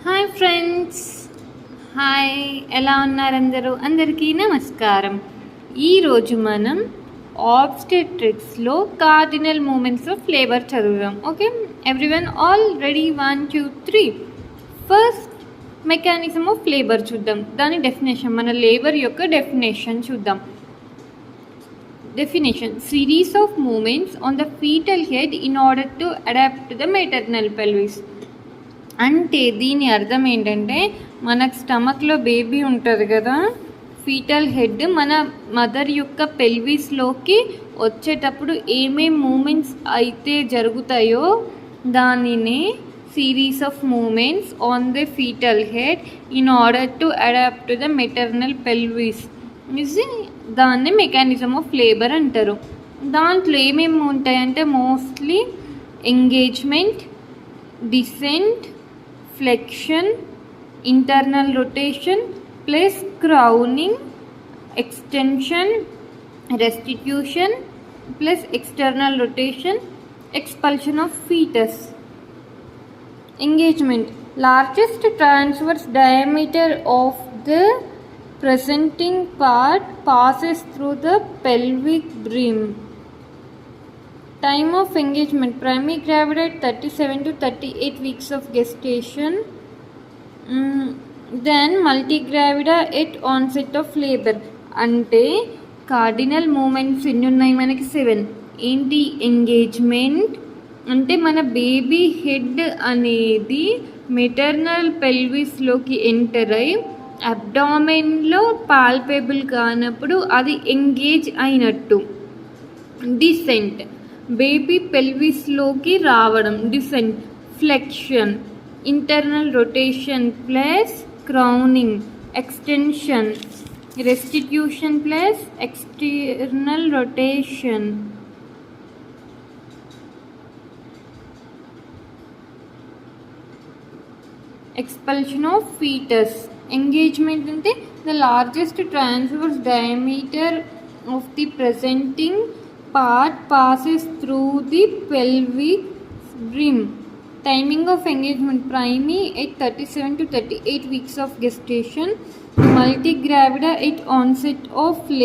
Hi friends, hi, ఎలా ఉన్నారు అందరూ? అందరికీ నమస్కారం. ఈరోజు మనం ఆబ్స్టెట్రిక్స్లో కార్డినల్ మూమెంట్స్ ఆఫ్ లేబర్ చదువుదాం. Okay everyone, all ready? 1 2 3. First mechanism of labour చూద్దాం. దాని డెఫినేషన్, మన లేబర్ యొక్క డెఫినేషన్ చూద్దాం. Definition: series of movements on the fetal head in order to adapt to the maternal pelvis. అంటే దీని అర్థం ఏంటంటే, మనకు స్టమక్లో బేబీ ఉంటుంది కదా, ఫీటల్ హెడ్ మన మదర్ యొక్క పెల్విస్లోకి వచ్చేటప్పుడు ఏమేం మూమెంట్స్ అయితే జరుగుతాయో దానినే series of moments on the fetal head in order to adapt to the maternal pelvis దాన్ని మెకానిజం ఆఫ్ లేబర్ అంటారు. దాంట్లో ఏమేమి ఉంటాయంటే mostly engagement, descent, flexion, internal rotation plus crowning, extension, restitution plus external rotation, expulsion of foetus. Engagement: largest transverse diameter of the presenting part passes through the pelvic brim. Time of engagement: primary gravida at 37 to 38 weeks of gestation. Then multigravida at onset of labor. అంటే cardinal moments ఎన్ని ఉన్నాయి మనకి? 7. ఏంటి? Engagement అంటే మన baby head అనేది maternal పెల్విస్లోకి enter అయ్యి అబ్డామెన్లో పాల్పేబుల్ కానప్పుడు అది ఎంగేజ్ అయినట్టు. డిసెంట్: బేబీ పెల్విస్లోకి రావడం, descent. Flexion: internal rotation plus crowning, extension. Restitution plus external rotation. Expulsion of foetus. Engagement అంటే the largest transverse diameter of the presenting part passes through the pelvic brim. Timing of engagement: primi at 37 to 38 weeks of gestation, multigravida at onset of labor.